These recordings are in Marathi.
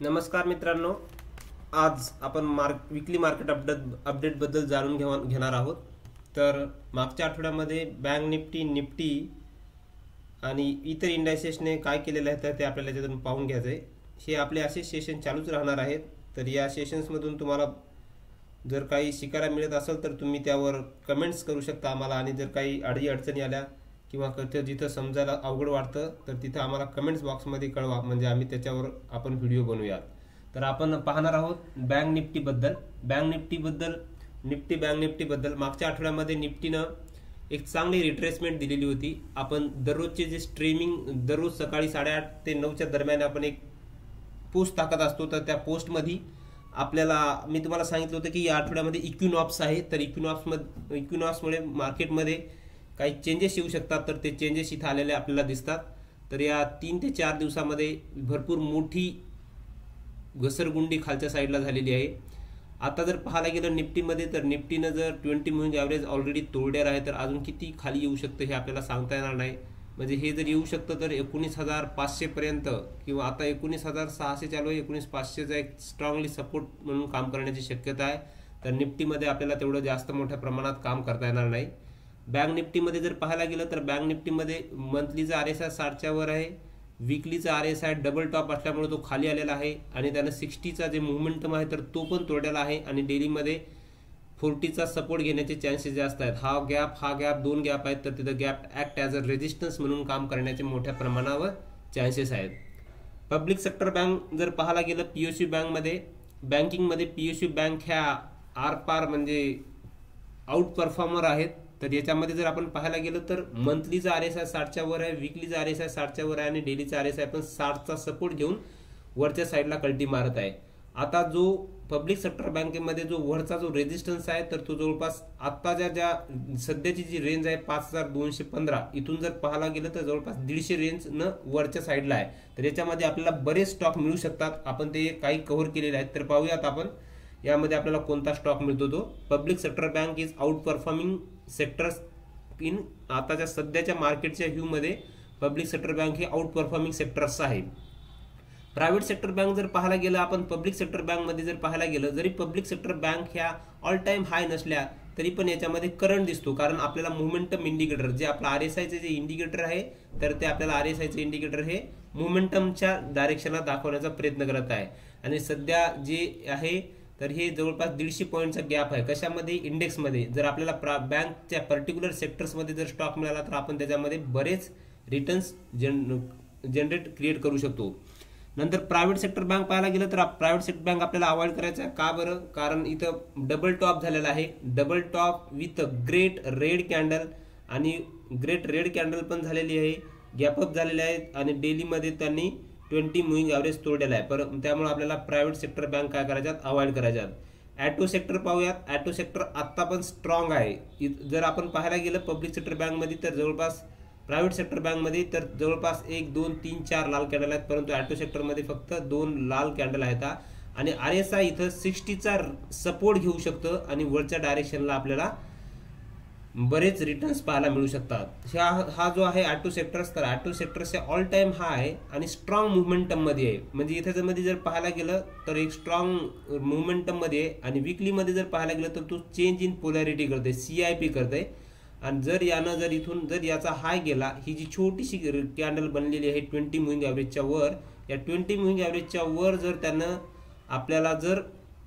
नमस्कार मित्रांनो, आज आपण विकली मार्केट अपडेट बद्दल जाणून घेणार आहोत. तर मागच्या आठवड्यामध्ये बँक निफ्टी आणि इतर इंडायसेसने काय केलेलं आहे तर ते आपल्याला याच्यातून पाहून घ्यायचं आहे. हे आपले असे सेशन चालूच राहणार आहेत. तर या सेशन्समधून तुम्हाला जर काही शिकायला मिळत असेल तर तुम्ही त्यावर कमेंट्स करू शकता आम्हाला, आणि जर काही अडचणी आल्या किंवा जिथं समजायला अवघड वाटतं तर तिथं आम्हाला कमेंट्स बॉक्समध्ये कळवा, म्हणजे आम्ही त्याच्यावर आपण व्हिडिओ बनवूया. तर आपण पाहणार आहोत बँक निफ्टीबद्दल. मागच्या आठवड्यामध्ये निफ्टीनं एक चांगली रिट्रेसमेंट दिलेली होती. आपण दररोजचे जे स्ट्रीमिंग दररोज सकाळी 8:30 ते 9च्या दरम्यान आपण एक पोस्ट टाकत असतो. तर त्या पोस्टमध्ये आपल्याला मी तुम्हाला सांगितलं होतं की या आठवड्यामध्ये इक्विनॉक्स आहे. तर इक्विनॉक्समुळे मार्केटमध्ये काही चेंजेस येऊ शकतात. तर ते चेंजेस इथं आलेले आपल्याला दिसतात. तर या 3 ते 4 दिवसामध्ये भरपूर मोठी घसरगुंडी खालच्या साईडला झालेली आहे. आता जर पाहायला गेलं निफ्टीमध्ये, तर निफ्टीनं जर 20 मूव्हिंग ॲव्हरेज ऑलरेडी तोडलेलं आहे. तर अजून किती खाली येऊ शकतं हे आपल्याला सांगता येणार नाही. म्हणजे हे जर येऊ शकतं तर 19,500 पर्यंत, किंवा आता 19,600 चालू आहे, 19,500चा एक स्ट्रॉंगली सपोर्ट म्हणून काम करण्याची शक्यता आहे. तर निफ्टीमध्ये आपल्याला तेवढं जास्त मोठ्या प्रमाणात काम करता येणार नाही. बँक निफ्टीमध्ये जर पाहायला गेलं तर बँक निफ्टीमध्ये मंथलीचा RSI 60च्या वर आहे. वीकलीचा RSI डबल टॉप असल्यामुळे तो खाली आलेला आहे, आणि त्यानं 60चा जे मुवमेंटम आहे तर तो पण तोडलेला आहे. आणि डेलीमध्ये 40चा सपोर्ट घेण्याचे चान्सेस जास्त आहेत. हा गॅप 2 गॅप आहेत. तर तिथं gap act as a resistance म्हणून काम करण्याचे मोठ्या प्रमाणावर चान्सेस आहेत. पब्लिक सेक्टर बँक जर पाहायला गेलं PSU बँकिंगमध्ये PSU बँक ह्या आरपार म्हणजे आउट परफॉर्मर आहेत. तर याच्यामध्ये जर आपण पाहायला गेलं तर मंथलीचा RSI 60च्या वर आहे, वीकलीचा RSI 60च्या वर आहे, आणि डेलीचा RSI पण 60चा सपोर्ट घेऊन वरच्या साईडला कल्टी मारत आहे. आता जो पब्लिक सेक्टर बँकेमध्ये जो वरचा जो रेजिस्टन्स आहे तर तो जवळपास आत्ताच्या ज्या सध्याची जी रेंज आहे 5,215, इथून जर पाहायला गेलं तर जवळपास 150 रेंज न वरच्या साईडला आहे. तर याच्यामध्ये आपल्याला बरेच स्टॉक मिळू शकतात. आपण ते काही कव्हर केलेले आहेत. तर पाहूयात आपण यामध्ये आपल्याला कोणता स्टॉक मिळतो. तो public sector bank is out performing sectors in आताच्या सध्याच्या मार्केटच्या व्ह्यूमध्ये पब्लिक सेक्टर बँक हे आउट परफॉर्मिंग सेक्टर्स आहे. प्रायव्हेट सेक्टर बँक जर पाहायला गेलं आपण पब्लिक सेक्टर बँकमध्ये जर पाहायला गेलं, जरी पब्लिक सेक्टर बँक ह्या ऑल टाइम हाय नसल्या तरी पण याच्यामध्ये करंट दिसतो. कारण आपल्याला मोमेंटम इंडिकेटर जे आपलं RSIचे जे इंडिकेटर आहे तर ते आपल्याला RSIचे इंडिकेटर हे मोमेंटमच्या डायरेक्शनला दाखवण्याचा प्रयत्न करत आहे. आणि सध्या जे आहे तर हे जवळपास 150 पॉईंटचा गॅप आहे. कशामध्ये? इंडेक्समध्ये. जर आपल्याला बँकच्या पर्टिक्युलर सेक्टर्समध्ये जर स्टॉक मिळाला तर आपण त्याच्यामध्ये बरेच रिटर्न्स जनरेट क्रिएट करू शकतो. नंतर प्रायव्हेट सेक्टर बँक पाहायला गेलं तर प्रायव्हेट सेक्टर बँक आपल्याला अवॉइड करायचं आहे. का बरं? कारण इथं डबल टॉप झालेला आहे. Double top width great red candle, आणि ग्रेट रेड कॅन्डल पण झालेली आहे, गॅपअप झालेले आहेत, आणि डेलीमध्ये त्यांनी 20 मूव्हिंग ॲव्हरेज तोडलेला आहे. त्यामुळे आपल्याला प्रायव्हेट सेक्टर बँक काय करायच्यात? अवॉइड करायच्यात. ॲटो सेक्टर पाहूयात. ॲटो सेक्टर आत्ता पण स्ट्रॉंग आहे. जर आपण पाहायला गेलं पब्लिक सेक्टर बँकमध्ये तर जवळपास प्रायव्हेट सेक्टर बँकमध्ये तर जवळपास 1 2 3 4 लाल कॅन्डल आहेत, परंतु ॲटो सेक्टरमध्ये फक्त 2 लाल कॅन्डल आहेत. आणि RSI इथं 60चा सपोर्ट घेऊ शकतं, आणि वरच्या डायरेक्शनला आपल्याला बरेच रिटर्न्स पाहायला मिळू शकतात. हा जो आहे ॲटो सेक्टर्स, तर ॲटो सेक्टर्सचे ऑल टाइम हाय आहे आणि स्ट्रॉंग मुवमेंटममध्ये आहे. म्हणजे इथं जर पाहायला गेलं तर एक स्ट्रॉंग मुवमेंटममध्ये आहे, आणि वीकलीमध्ये जर पाहायला गेलं तर तो चेंज इन पोलॅरिटी करते, CIP करते. आणि जर यानं जर इथून जर याचा हाय गेला, ही जी छोटीशी कॅन्डल बनलेली आहे 20 मूव्हिंग ॲव्हरेजच्या वर, या 20 मूव्हिंग ॲव्हरेजच्या वर जर त्यानं आपल्याला जर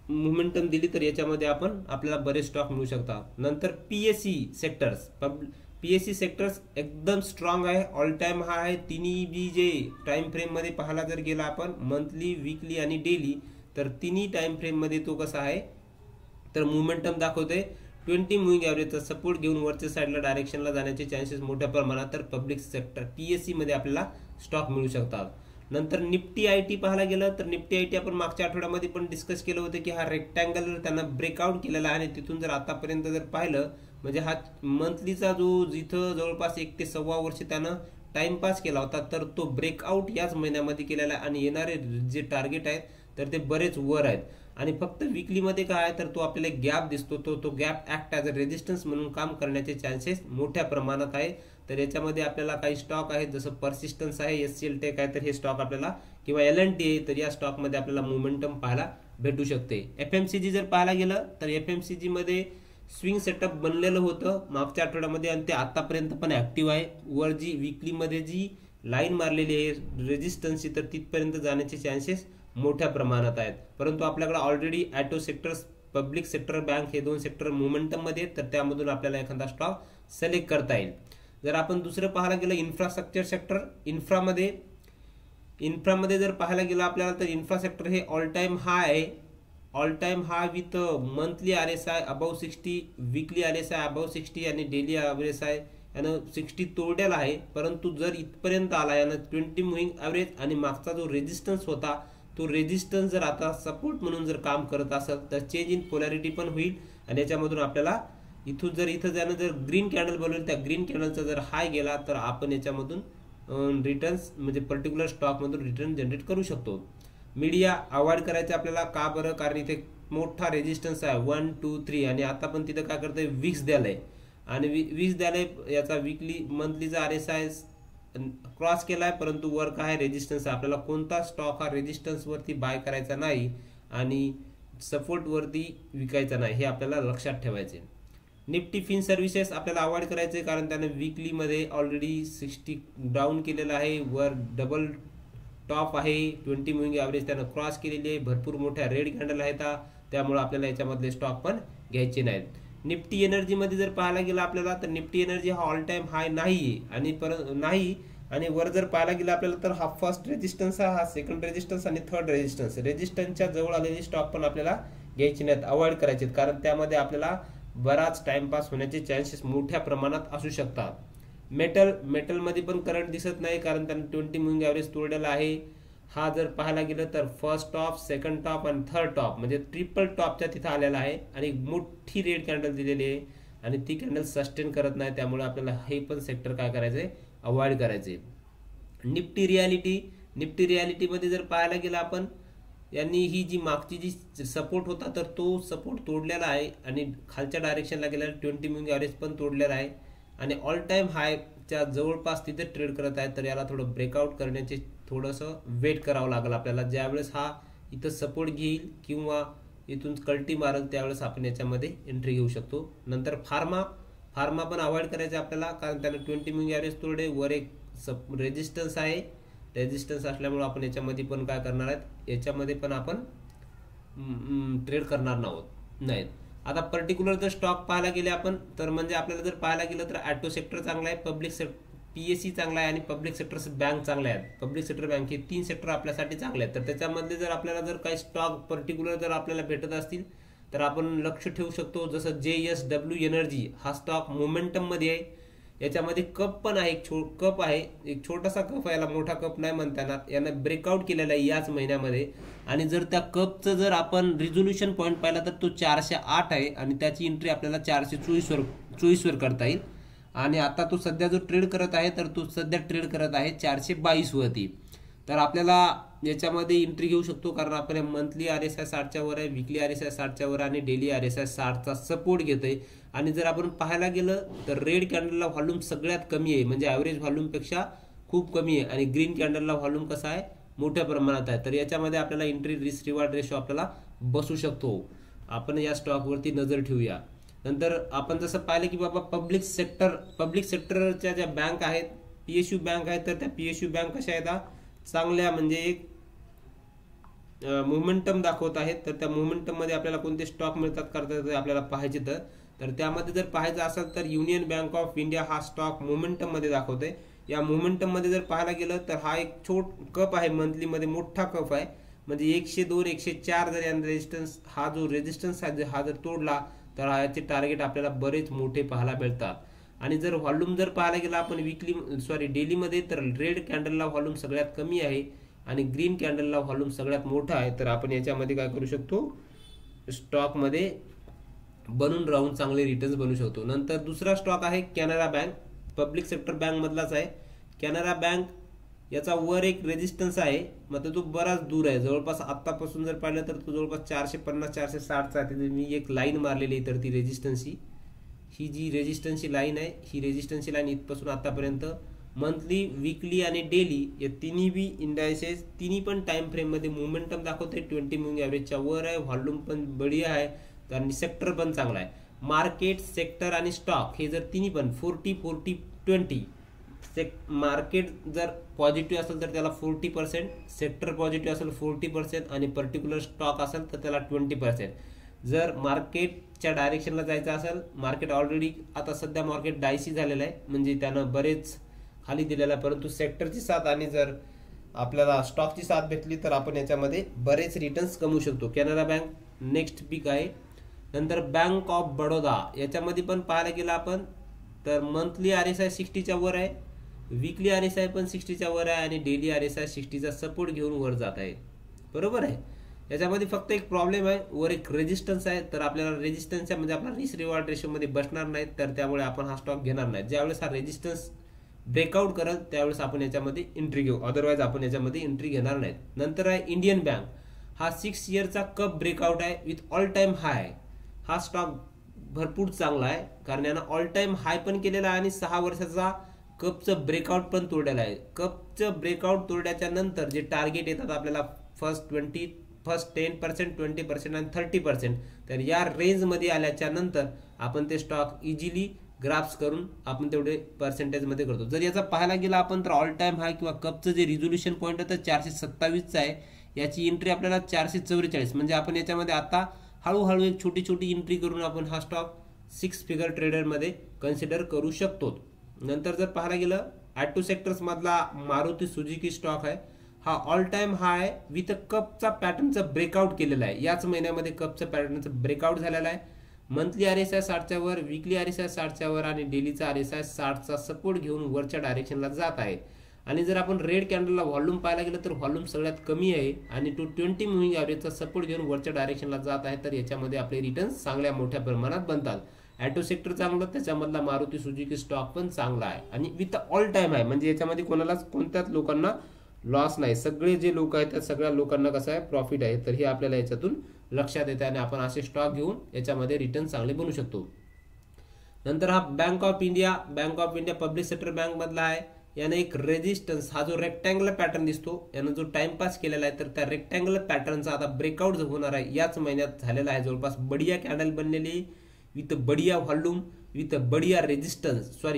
मोमेंटम दिली तर याच्यामध्ये आपल्याला बरेच स्टॉक मिळू शकतात. नंतर PSE सेक्टर्स एकदम स्ट्रॉंग आहे, ऑल टाइम हाय आहे. तिन्ही बी जे टाइम फ्रेममध्ये पाहायला जर गेला आपण मंथली, वीकली आणि डेली, तर तिन्ही टाइम फ्रेममध्ये तो कसा आहे तर मोमेंटम दाखवतोय. 20 मूव्हिंग ॲव्हरेजचा सपोर्ट घेऊन वरच्या साईडला डायरेक्शनला जाण्याचे चान्सेस मोठ्या प्रमाणात तर पब्लिक सेक्टर PSE मध्ये आपल्याला स्टॉक मिळू शकतात. नंतर निफ्टी IT पाहायला गेलं तर निफ्टी IT आपण मागच्या आठवड्यामध्ये पण डिस्कस केलं होतं की हा रेक्टँगल त्यांना ब्रेकआउट केलेला आहे, आणि तिथून जर आतापर्यंत जर पाहिलं म्हणजे हा मंथलीचा जो जिथं जवळपास 1 ते 1.25 वर्ष त्यानं टाइमपास केला होता, तर तो ब्रेकआउट याच महिन्यामध्ये केलेला आहे. आणि येणारे जे टार्गेट आहेत तर ते बरेच वर आहेत. आणि फक्त वीकलीमध्ये काय आहे तर तो आपल्याला गॅप दिसतो, तो gap act as a resistance म्हणून काम करण्याचे चान्सेस मोठ्या प्रमाणात आहे. तर याच्यामध्ये आपल्याला काही स्टॉक आहेत, जसं पर्सिस्टन्स आहे, SCL टेक आहे, तर हे स्टॉक आपल्याला किंवा L&T आहे, तर या स्टॉकमध्ये आपल्याला मोमेंटम पाहायला भेटू शकते. FMCG जर पाहायला गेलं तर FMCG मध्ये स्विंग सेटअप बनलेलं होतं मागच्या आठवड्यामध्ये आणि ते आतापर्यंत पण ऍक्टिव्ह आहे. वर जी वीकलीमध्ये जी लाईन मारलेली आहे रेजिस्टन्सची, तर तिथपर्यंत जाण्याचे चान्सेस मोठ्या प्रमाणात आहेत. परंतु आपल्याकडे already auto sectors, public sector bank हे 2 सेक्टर मोमेंटम मध्ये आहेत, तर त्यामधून आपल्याला एखादा स्टॉक सिलेक्ट करता येईल. जर आपण दुसरं पाहायला गेलं इन्फ्रास्ट्रक्चर सेक्टर, इन्फ्रामध्ये जर पाहायला गेलं आपल्याला तर इन्फ्रास्ट्रक्चर हे ऑल टाइम हाय आहे. All time high with monthly RSI above 60, weekly RSI above 60 आणि डेली RSI यानं 60 तोडलेला आहे. परंतु जर इथपर्यंत आला यानं 20 मुव्हिंग ॲव्हरेज आणि मागचा जो रेजिस्टन्स होता तो रेजिस्टन्स जर आता सपोर्ट म्हणून जर काम करत असेल तर चेंज इन पोलॅरिटी पण होईल आणि याच्यामधून आपल्याला इथून जर ग्रीन कॅन्डल बनवली, त्या ग्रीन कॅन्डलचा जर हाय गेला तर आपण याच्यामधून रिटर्न्स म्हणजे पर्टिक्युलर स्टॉकमधून रिटर्न जनरेट करू शकतो. मीडिया अवॉइड करायचं आपल्याला, का बरं? कारण इथे मोठा रेजिस्टन्स आहे 1, 2, 3 आणि आता पण तिथं काय करतंय विक्स द्यायलाय आणि विक्स द्यायलाय. याचा वीकली मंथलीचा RSI क्रॉस केलाय, परंतु वर काय रेजिस्टन्स आहे. आपल्याला कोणता स्टॉक हा रेजिस्टन्स वरती बाय करायचा नाही आणि सपोर्ट वरती विकायचा नाही, हे आपल्याला लक्षात ठेवायचे. निफ्टी फिन सर्व्हिसेस आपल्याला अवॉइड करायचे, कारण त्याने वीकली मध्ये ऑलरेडी 60 डाऊन केलेला आहे. वर डबल टॉप आहे, 20 मुव्हिंग ॲव्हरेज त्यानं क्रॉस केलेली आहे, भरपूर मोठ्या रेड कॅन्डल आहेत, त्यामुळे आपल्याला याच्यामधले स्टॉक पण घ्यायचे नाहीत. निफ्टी एनर्जीमध्ये जर पाहायला गेलं आपल्याला तर निफ्टी एनर्जी हा ऑल टाइम हाय नाही आणि वर जर पाहायला गेलं आपल्याला तर हा फर्स्ट रेजिस्टन्स हा सेकंड रेजिस्टन्स आणि थर्ड रेजिस्टन्सच्या जवळ आलेले स्टॉक पण आपल्याला घ्यायचे नाहीत, अवॉइड करायचे, कारण त्यामध्ये आपल्याला बराच टाइमपास होण्याचे चान्सेस मोठ्या प्रमाणात असू शकतात. मेटलमध्ये पण करंट दिसत नाही, कारण त्याने 20 मुव्हिंग ॲव्हरेज तोडलेला आहे. हा जर पाहायला गेलं तर फर्स्ट टॉप, सेकंड टॉप आणि थर्ड टॉप म्हणजे ट्रिपल टॉपच्या तिथं आलेला आहे आणि मोठी रेड कॅन्डल दिलेली आहे आणि ती कॅन्डल सस्टेन करत नाही, त्यामुळे आपल्याला हे पण सेक्टर काय करायचंय, अवॉइड करायचे. निफ्टी रियालिटीमध्ये जर पाहायला गेलं आपण, यांनी ही जी मागची जी सपोर्ट होता तर तो सपोर्ट तोडलेला आहे आणि खालच्या डायरेक्शनला गेलेला 20 मुव्हिंग ॲव्हरेज पण तोडलेला आहे आणि ऑल टाइम हायच्या जवळपास तिथे ट्रेड करत आहे. तर याला थोडं ब्रेकआउट करण्याचे थोडंसं वेट करावं लागेल आपल्याला. ज्यावेळेस हा इथं सपोर्ट घेईल किंवा इथून कल्टी मारेल त्यावेळेस आपण याच्यामध्ये एंट्री घेऊ शकतो. नंतर फार्मा पण अवॉइड करायचे आपल्याला, कारण त्यानं 20 मुव्हिंग ॲव्हरेज तोडले, वर एक रेजिस्टन्स आहे. रेजिस्टन्स असल्यामुळे आपण याच्यामध्ये पण काय करणार आहेत, याच्यामध्ये पण आपण ट्रेड करणार नाहीत. आता पर्टिक्युलर जर स्टॉक पाहायला गेले आपण तर म्हणजे आपल्याला जर पाहायला गेलं तर ॲटो सेक्टर चांगला आहे, पब्लिक PSE चांगला आहे आणि पब्लिक सेक्टर बँक चांगले आहेत. पब्लिक सेक्टर बँक हे 3 सेक्टर आपल्यासाठी चांगले आहेत. तर त्याच्यामध्ये जर आपल्याला जर काही स्टॉक पर्टिक्युलर जर आपल्याला भेटत असतील तर आपण लक्ष ठेवू शकतो. जसं JSW एनर्जी हा स्टॉक मोमेंटम मध्ये आहे. याच्यामध्ये कप पण आहे, कप आहे, एक छोटासा कप आहे, याला मोठा कप नाही म्हणता येणार. यानं ब्रेकआउट केलेला आहे याच महिन्यामध्ये आणि जर त्या कपचं जर आपण रिझोल्युशन पॉईंट पाहिला तर तो 408 आहे आणि त्याची एंट्री आपल्याला 424 वर करता येईल. आणि आता तो सध्या जो ट्रेड करत आहे तर तो सध्या ट्रेड करत आहे 422 वरती. तर आपल्याला याच्यामध्ये एंट्री घेऊ शकतो, कारण आपण मंथली RSI 60च्या वर आहे, वीकली RSI 60च्या वर आणि डेली RSI 60चा सपोर्ट घेतोय. आणि जर आपण पाहायला गेलं तर रेड कॅन्डलला व्हॉल्यूम सगळ्यात कमी आहे, म्हणजे ॲव्हरेज व्हॉल्यूमपेक्षा खूप कमी आहे आणि ग्रीन कॅन्डलला व्हॉल्यूम कसा आहे, मोठ्या प्रमाणात आहे. तर याच्यामध्ये आपल्याला एंट्री रिस्क रिवॉर्ड रेशो आपल्याला बसू शकतो. आपण या स्टॉकवरती नजर ठेवूया. नंतर आपण जसं पाहिलं की बाबा पब्लिक सेक्टरच्या ज्या बँक आहेत, PSU बँक आहेत, तर त्या PSU बँक कशा आहेत, चांगल्या म्हणजे एक मोमेंटम दाखवत आहेत. तर त्या मोमेंटम मध्ये आपल्याला कोणते स्टॉक मिळतात करता आपल्याला पाहायचे तर त्यामध्ये जर पाहायचं असेल तर युनियन बँक ऑफ इंडिया हा स्टॉक मोमेंटम मध्ये दाखवतोय. या मोमेंटम मध्ये जर पाहायला गेलं तर हा एक कप आहे, मंथली मध्ये मोठा कप आहे, म्हणजे 102, 104 जर याने रेजिस्टन्स हा जो रेजिस्टन्स आहे हा जर तोडला तर याचे टार्गेट आपल्याला बरेच मोठे पाहायला मिळतात. आणि जर व्हॉल्यूम जर पाहायला गेला आपण डेली मध्ये तर रेड कॅन्डलला व्हॉल्यूम सगळ्यात कमी आहे आणि ग्रीन कॅन्डलला व्हॉल्यूम सगळ्यात मोठा आहे. तर आपण याच्यामध्ये काय करू शकतो, स्टॉक मध्ये बनून राहून चांगले रिटर्न्स बनवू शकतो. नंतर दुसरा स्टॉक आहे Canara bank, public sector bank मधलाच आहे. कॅनरा बँक याचा वर एक रेजिस्टन्स आहे, मात्र तो बराच दूर आहे, जवळपास आतापासून जर पाहिलं तर तो जवळपास 450, 460चा आहे. मी एक लाईन मारलेली आहे, तर ती रेजिस्टन्सची ही जी रेजिस्टन्सची लाईन आहे, ही रेजिस्टन्सची लाईन इथपासून आतापर्यंत मंथली, वीकली आणि डेली या तिन्ही बी इंडायसेस तिन्ही पण टाइम फ्रेम मध्ये मोमेंटम दाखवते 20 मूव्हिंग ॲव्हरेजच्या वर आहे, व्हॉल्यूम पण बढिया आहे आणि सेक्टर पण चांगला आहे. मार्केट, सेक्टर आणि स्टॉक हे जर तिन्ही पण 40-40-20 मार्केट जर पॉझिटिव्ह असेल तर त्याला 40%, सेक्टर पॉझिटिव्ह असेल 40% आणि पर्टिक्युलर स्टॉक असेल तर त्याला 20%. जर मार्केटच्या डायरेक्शनला जायचं असेल, मार्केट ऑलरेडी आता सध्या मार्केट डायसी झालेलं आहे म्हणजे त्यानं बरेच खाली दिलेला आहे, परंतु सेक्टरची साथ आणि जर आपल्याला स्टॉकची साथ भेटली तर आपण याच्यामध्ये बरेच रिटर्न्स कमवू शकतो. कॅनरा बँक नेक्स्ट पिक आहे. नंतर बँक ऑफ बडोदा याच्यामध्ये पण पाहायला गेलं आपण तर मंथली RSI 60च्या वर आहे, वीकली RSI पण 60च्या वर आहे आणि डेली RSI 60चा सपोर्ट घेऊन वर जात आहे. बरोबर आहे. याच्यामध्ये फक्त एक प्रॉब्लेम आहे, वर एक रेजिस्टन्स आहे, तर आपल्याला रेजिस्टन्सच्या म्हणजे आपला रिस्क रिवॉर्ड रेशो मध्ये बसणार नाही, तर त्यामुळे आपण हा स्टॉक घेणार नाही. ज्यावेळेस हा रेजिस्टन्स ब्रेकआउट करेल त्यावेळेस आपण याच्यामध्ये एंट्री घेऊ, अदरवाईज आपण याच्यामध्ये एंट्री घेणार नाही. नंतर आहे इंडियन बँक. हा 6 इयरचा कप ब्रेकआउट आहे विथ ऑल टाइम हाय. हा स्टॉक भरपूर चांगला आहे कारण यानं ऑल टाइम हाय पण केलेला आहे आणि 6 वर्षाचा कपचं ब्रेकआउट पण तोडलेलं आहे. कपचं ब्रेकआउट तोडल्याच्या नंतर जे टार्गेट येतात आपल्याला फर्स्ट 10%, 20% आणि 30%, तर या रेंजमध्ये आल्याच्या नंतर आपण ते स्टॉक इझिली ग्राफ्स करून आपण तेवढे पर्सेंटेजमध्ये करतो. जर याचा पाहायला गेला आपण तर ऑल टाइम हाय किंवा कपचं जे रिझोल्युशन पॉईंट आहे तर 427चा आहे, याची एंट्री आपल्याला 444, म्हणजे आपण याच्यामध्ये आता हळूहळू एक छोटी छोटी एंट्री करून आपण हा स्टॉक 6 फिगर ट्रेडरमध्ये कन्सिडर करू शकतो. नंतर जर पाहायला गेलं ॲटो सेक्टर्स मधला मारुती सुझुकी स्टॉक आहे. हा ऑल टाइम हाय विथ कपचा पॅटर्नचा ब्रेकआउट केलेला आहे. याच महिन्यामध्ये कपचा पॅटर्नचा ब्रेकआउट झालेला आहे. मंथली RSI 60च्या वर, वीकली RSI 60च्या वर आणि डेलीचा RSI 60चा सपोर्ट घेऊन वरच्या डायरेक्शनला जात आहे. आणि जर आपण रेड कॅन्डलला व्हॉल्यूम पाहायला गेलं तर व्हॉल्यूम सगळ्यात कमी आहे आणि तो 20 मूव्हिंग ॲव्हरेजचा सपोर्ट घेऊन वरच्या डायरेक्शनला जात आहे, तर याच्यामध्ये आपले रिटर्न्स चांगल्या मोठ्या प्रमाणात बनतात. ॲटो सेक्टर चांगलं, त्याच्यामधला मारुती सुझुकी स्टॉक पण चांगला आहे आणि विथ ऑल टाइम आहे, म्हणजे याच्यामध्ये कोणत्याच लोकांना लॉस नाही. सगळे जे लोक आहेत त्या सगळ्या लोकांना कसं आहे प्रॉफिट आहे, तर हे आपल्याला याच्यातून लक्षात येते आणि आपण असे स्टॉक घेऊन याच्यामध्ये रिटर्न चांगले बनवू शकतो. नंतर हा bank of India public sector bank मधला आहे. याने एक रेजिस्टन्स, हा जो रेक्टँगुलर पॅटर्न दिसतो यानं जो टाइमपास केलेला आहे तर त्या रेक्टँगुलर पॅटर्नचा आता ब्रेकआउट होणार आहे, याच महिन्यात झालेला आहे. जवळपास बढिया कॅन्डल बनलेली विथ बढिया व्हॉल्यूम, विथ बढिया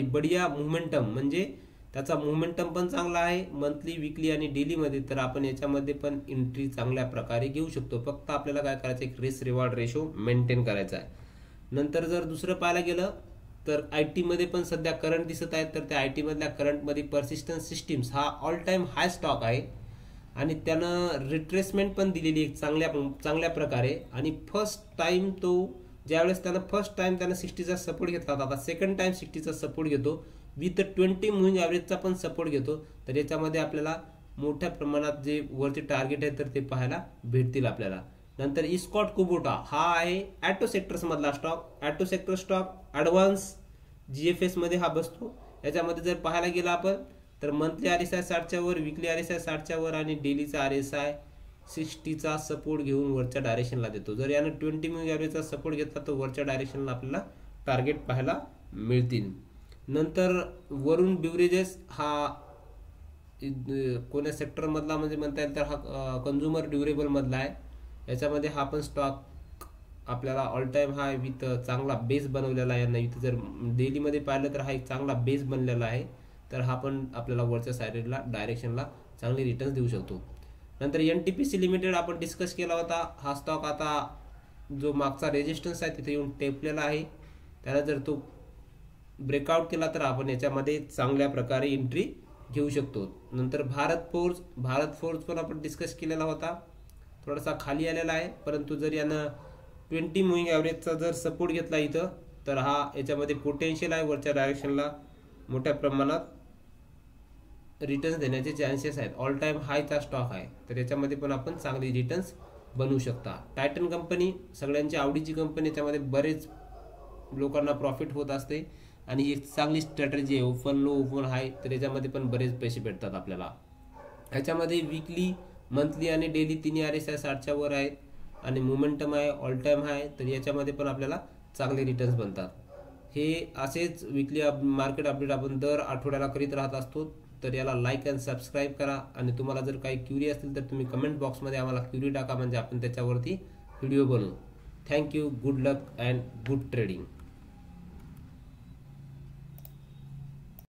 बढिया मोमेंटम, म्हणजे त्याचा मोमेंटम पण चांगला आहे मंथली, वीकली आणि डेली मध्ये, तर आपण याच्यामध्ये पण एंट्री चांगल्या प्रकारे घेऊ शकतो. फक्त आपल्याला काय करायचं, एक रिस्क रिवॉर्ड रेशो मेंटेन करायचा आहे. नंतर जर दुसरं पाहायला गेलं तर IT मध्ये पण सध्या करंट दिसत आहेत, तर त्या IT मधल्या करंटमध्ये पर्सिस्टन्स सिस्टीम्स हा ऑल टाइम हाय स्टॉक आहे आणि त्यानं रिट्रेसमेंट पण दिलेली एक चांगल्या प्रकारे. आणि फर्स्ट टाइम ज्यावेळेस त्यानं 60चा सपोर्ट घेतला होता, आता सेकंड टाइम 60चा सपोर्ट घेतो विथ 20 मूव्हिंग ॲव्हरेजचा पण सपोर्ट घेतो, तर याच्यामध्ये आपल्याला मोठ्या प्रमाणात जे वरचे टार्गेट आहे तर ते पाहायला भेटतील आपल्याला. नंतर इस्कॉट कुबोटा हा आहे ॲटो सेक्टर्स मधला stock. Auto sector stock advance GFS मध्ये हा बसतो. याच्यामध्ये जर पाहायला गेला आपण तर मंथली RSI 60च्या वर, वीकली RSI 60च्या वर आणि डेलीचा RSI 60चा सपोर्ट घेऊन वरच्या डायरेक्शनला देतो. जर यानं 20 मूव्हिंग ॲव्हरेजचा सपोर्ट घेतला तर वरच्या डायरेक्शनला आपल्याला टार्गेट पाहायला मिळतील. नंतर वरुण बिव्हरेजेस हा कोण्या सेक्टर मधला म्हणजे म्हणता येईल तर हा कन्झ्युमर ड्युरेबल मधला आहे. याच्यामध्ये हा पण स्टॉक आपल्याला ऑल टाइम हाय विथ चांगला बेस बनवलेला आहे. नाही जर डेली मध्ये पाहिलं तर हा एक चांगला बेस बनलेला आहे, तर हा पण आपल्याला वरच्या साईडला डायरेक्शनला चांगले रिटर्न्स देऊ शकतो. नंतर NTPC लिमिटेड आपण डिस्कस केला होता. हा स्टॉक आता जो मागचा रेजिस्टन्स आहे तिथे येऊन टेपलेला आहे, त्याला जर तो ब्रेकआउट केला तर आपण याच्यामध्ये चांगल्या प्रकारे एंट्री घेऊ शकतो. नंतर भारत फोर्स पण आपण डिस्कस केलेला होता, थोडासा खाली आलेला आहे, परंतु जर यानं 20 मूव्हिंग ॲव्हरेजचा जर सपोर्ट घेतला इथं तर हा याच्यामध्ये पोटेन्शियल आहे, वरच्या डायरेक्शनला मोठ्या प्रमाणात रिटर्न्स देण्याचे चान्सेस आहेत. ऑल टाइम हायचा स्टॉक आहे, तर याच्यामध्ये पण आपण चांगले रिटर्न्स बनवू शकता. टायटन कंपनी सगळ्यांची आवडीची कंपनी, याच्यामध्ये बरेच लोकांना प्रॉफिट होत असते आणि एक चांगली स्ट्रॅटेजी आहे. ओपन लो ओपन हाय, तर याच्यामध्ये पण बरेच पैसे भेटतात आपल्याला. ह्याच्यामध्ये वीकली, मंथली आणि डेली तिन्ही RSI 60च्या वर आहेत आणि मोमेंटम आहे, ऑल टाइम हाय, तर याच्यामध्ये पण आपल्याला चांगले रिटर्न्स बनतात. हे असेच विकली मार्केट अपडेट आपण दर आठवड्याला करीत राहत असतो. तर याला लाईक अँड सबस्क्राईब करा. आणि तुम्हाला जर काही क्युरी असतील तर तुम्ही कमेंट बॉक्समध्ये आम्हाला क्युरी टाका, म्हणजे आपण त्याच्यावरती व्हिडिओ बनवू. Thank you. Good luck and good trading.